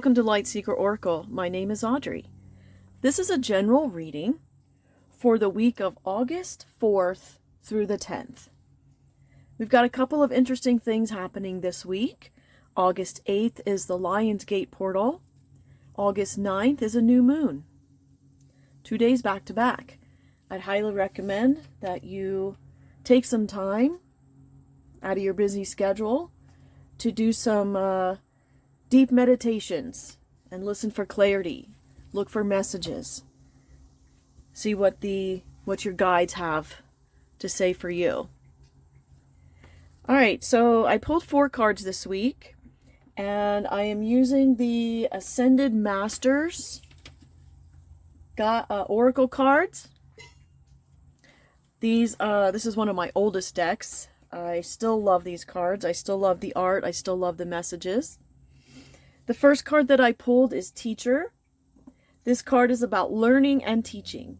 welcome to Lightseeker Oracle. My name is Audrey. This is a general reading for the week of August 4th through the 10th. We've got a couple of interesting things happening this week. August 8th is the Lion's Gate portal. August 9th is a new moon. 2 days back to back. I'd highly recommend that you take some time out of your busy schedule to do some deep meditations and listen for clarity. Look for messages. See what your guides have to say for you. All right, so I pulled 4 cards this week, and I am using the Ascended Masters Oracle cards. This is one of my oldest decks. I still love these cards. I still love the art. I still love the messages. The first card that I pulled is Teacher. This card is about learning and teaching.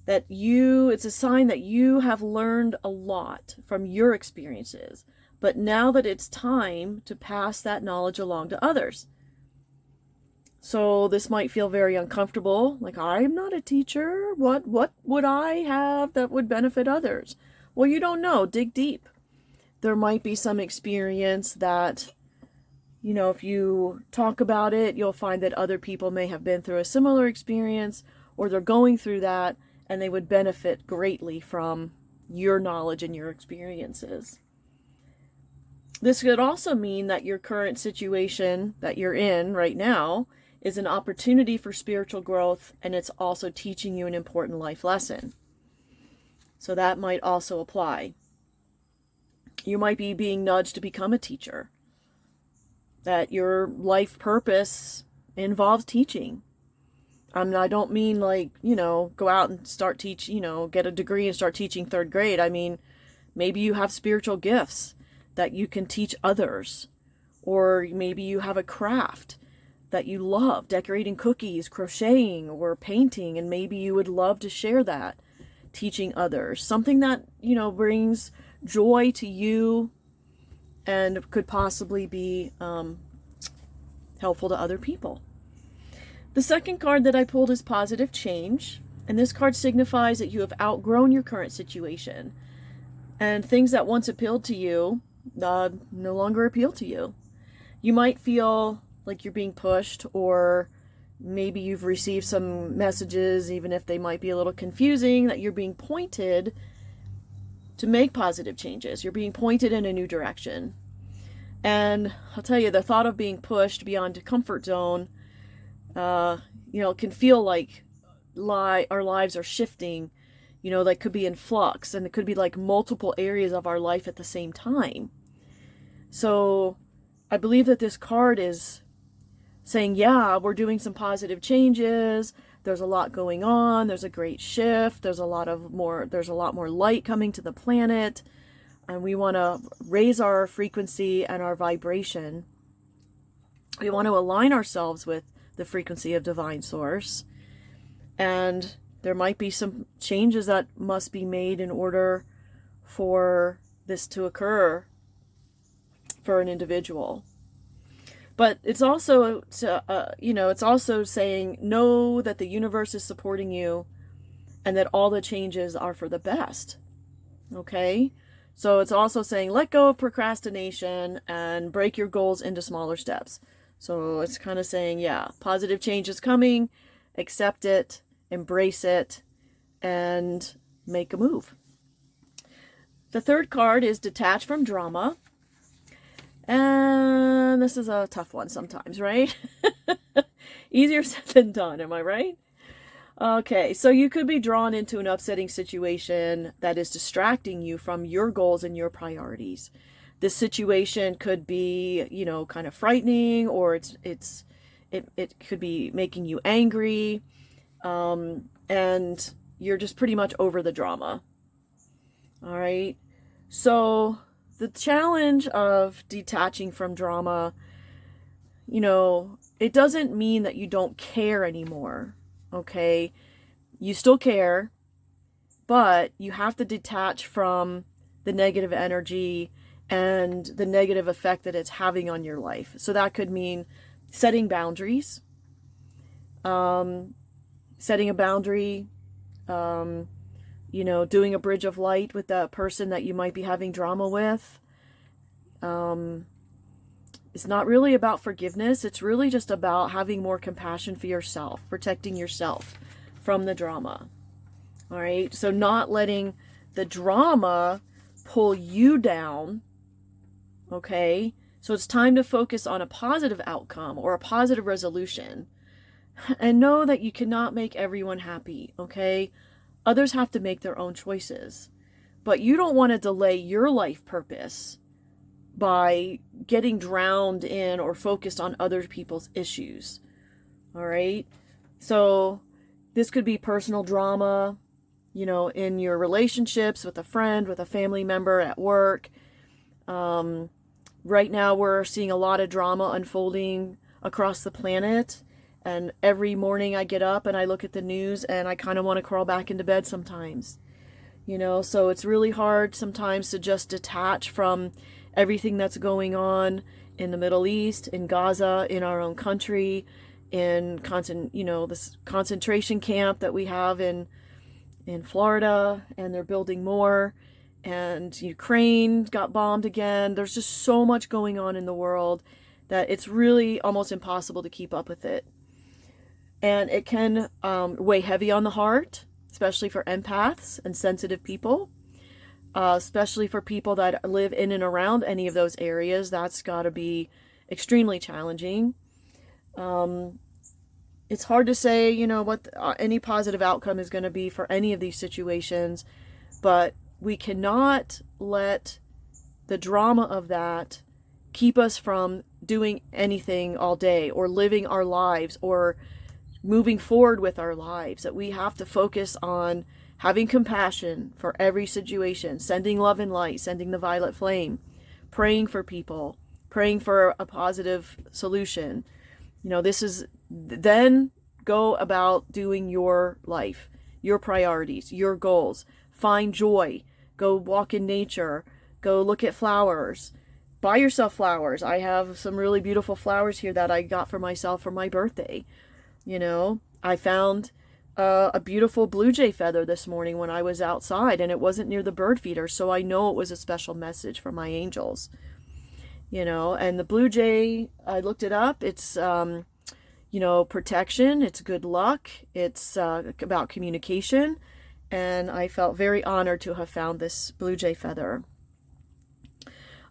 It's a sign that you have learned a lot from your experiences, but now that it's time to pass that knowledge along to others. So this might feel very uncomfortable, like I'm not a teacher. What would I have that would benefit others? Well, you don't know. Dig deep. There might be some experience that, if you talk about it, you'll find that other people may have been through a similar experience, or they're going through that, and they would benefit greatly from your knowledge and your experiences. This could also mean that your current situation that you're in right now is an opportunity for spiritual growth, and it's also teaching you an important life lesson. So that might also apply. You might be being nudged to become a teacher. That your life purpose involves teaching. I don't mean go out and start teach, get a degree and start teaching 3rd grade. I mean, maybe you have spiritual gifts that you can teach others. Or maybe you have a craft that you love, decorating cookies, crocheting, or painting, and maybe you would love to share that, teaching others. Something that, brings joy to you and could possibly be helpful to other people. The second card that I pulled is Positive Change, and this card signifies that you have outgrown your current situation, and things that once appealed to you no longer appeal to you. You might feel like you're being pushed, or maybe you've received some messages, even if they might be a little confusing, that you're being pointed to make positive changes. You're being pointed in a new direction. And I'll tell you, the thought of being pushed beyond a comfort zone, can feel like our lives are shifting, that could be in flux, and it could be like multiple areas of our life at the same time. So I believe that this card is saying, yeah, we're doing some positive changes. There's a lot going on. There's a great shift. There's a lot more light coming to the planet. And we want to raise our frequency and our vibration. We want to align ourselves with the frequency of Divine Source. And there might be some changes that must be made in order for this to occur for an individual. But it's also, it's also saying, know that the universe is supporting you and that all the changes are for the best. Okay? So it's also saying, let go of procrastination and break your goals into smaller steps. So it's kind of saying, yeah, positive change is coming, accept it, embrace it, and make a move. The third card is Detach from Drama. And this is a tough one sometimes, right? Easier said than done, am I right? Okay, so you could be drawn into an upsetting situation that is distracting you from your goals and your priorities. This situation could be, kind of frightening, or it could be making you angry, and you're just pretty much over the drama. All right, so the challenge of detaching from drama, it doesn't mean that you don't care anymore, okay? You still care, but you have to detach from the negative energy and the negative effect that it's having on your life. So that could mean setting boundaries, setting a boundary, doing a bridge of light with that person that you might be having drama with. It's not really about forgiveness. It's really just about having more compassion for yourself, protecting yourself from the drama. All right. So not letting the drama pull you down. Okay. So it's time to focus on a positive outcome or a positive resolution, and know that you cannot make everyone happy. Okay. Others have to make their own choices, but you don't want to delay your life purpose by getting drowned in or focused on other people's issues. All right. So this could be personal drama, in your relationships with a friend, with a family member, at work. Right now we're seeing a lot of drama unfolding across the planet. And every morning I get up and I look at the news and I kind of want to crawl back into bed sometimes. So it's really hard sometimes to just detach from everything that's going on in the Middle East, in Gaza, in our own country, in this concentration camp that we have in Florida, and they're building more, and Ukraine got bombed again. There's just so much going on in the world that it's really almost impossible to keep up with it. And it can weigh heavy on the heart, especially for empaths and sensitive people. Especially for people that live in and around any of those areas. That's got to be extremely challenging. It's hard to say, what any positive outcome is going to be for any of these situations, but we cannot let the drama of that keep us from doing anything all day or living our lives or moving forward with our lives. That we have to focus on having compassion for every situation, sending love and light, sending the violet flame, praying for people, praying for a positive solution. Then go about doing your life, your priorities, your goals. Find joy. Go walk in nature. Go look at flowers. Buy yourself flowers. I have some really beautiful flowers here that I got for myself for my birthday. I found a beautiful blue jay feather this morning when I was outside, and it wasn't near the bird feeder, so I know it was a special message from my angels. And the blue jay, I looked it up. It's protection, it's good luck, it's about communication, and I felt very honored to have found this blue jay feather.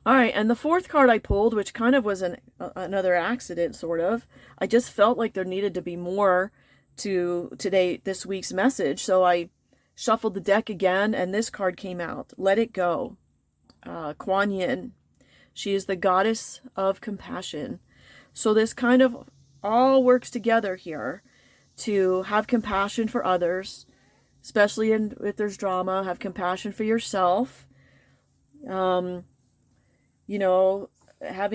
All right, and the fourth card I pulled, which kind of was another accident, sort of. I just felt like there needed to be more to this week's message, so I shuffled the deck again, and this card came out. Let it go. Kuan Yin. She is the goddess of compassion. So this kind of all works together here to have compassion for others, especially if there's drama. Have compassion for yourself. Having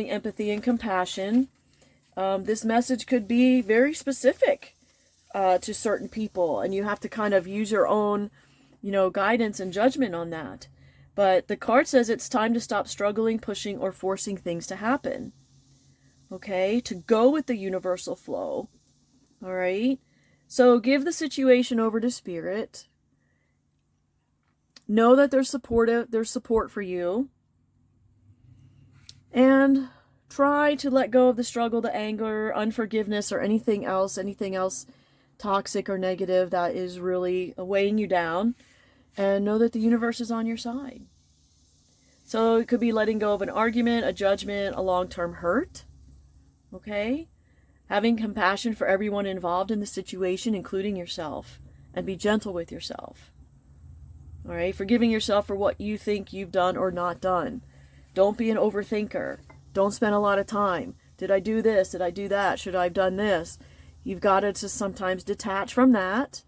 empathy and compassion. This message could be very specific to certain people, and you have to kind of use your own, guidance and judgment on that. But the card says it's time to stop struggling, pushing, or forcing things to happen. Okay, to go with the universal flow. All right, so give the situation over to Spirit. Know that there's support for you. And try to let go of the struggle, the anger, unforgiveness, or anything else toxic or negative that is really weighing you down. And know that the universe is on your side. So it could be letting go of an argument, a judgment, a long-term hurt. Okay? Having compassion for everyone involved in the situation, including yourself. And be gentle with yourself. All right? Forgiving yourself for what you think you've done or not done. Don't be an overthinker. Don't spend a lot of time. Did I do this? Did I do that? Should I have done this? You've got to just sometimes detach from that.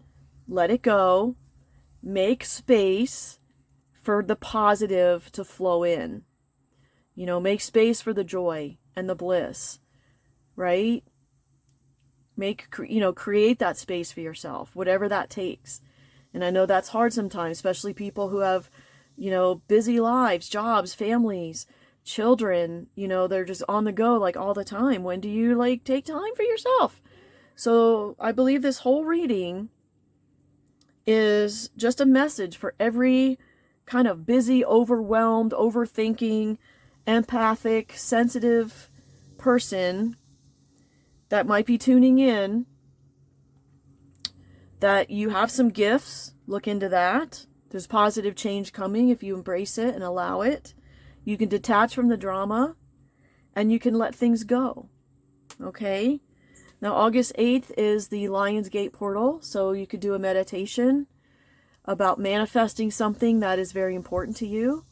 Let it go. Make space for the positive to flow in. Make space for the joy and the bliss. Right? Create that space for yourself, whatever that takes. And I know that's hard sometimes, especially people who have, busy lives, jobs, families, children, you know, they're just on the go like all the time. When do you like take time for yourself? So I believe this whole reading is just a message for every kind of busy, overwhelmed, overthinking, empathic, sensitive person that might be tuning in, that you have some gifts. Look into that. There's positive change coming if you embrace it and allow it. You can detach from the drama and you can let things go. Okay? Now, August 8th is the Lion's Gate portal, so you could do a meditation about manifesting something that is very important to you,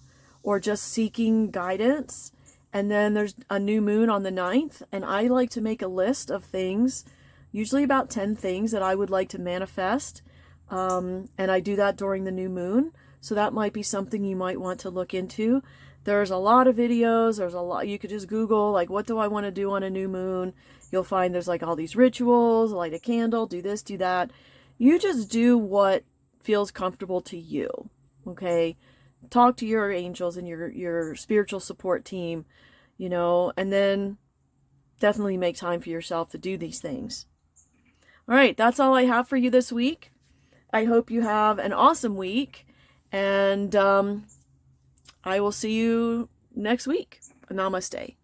or just seeking guidance. And then there's a new moon on the 9th, and I like to make a list of things, usually about 10 things that I would like to manifest, and I do that during the new moon, so that might be something you might want to look into. There's a lot of videos, there's a lot, you could just Google, like, what do I want to do on a new moon? You'll find there's like all these rituals, light a candle, do this, do that. You just do what feels comfortable to you, okay? Talk to your angels and your spiritual support team, you know, and then definitely make time for yourself to do these things. All right, that's all I have for you this week. I hope you have an awesome week, and I will see you next week. Namaste.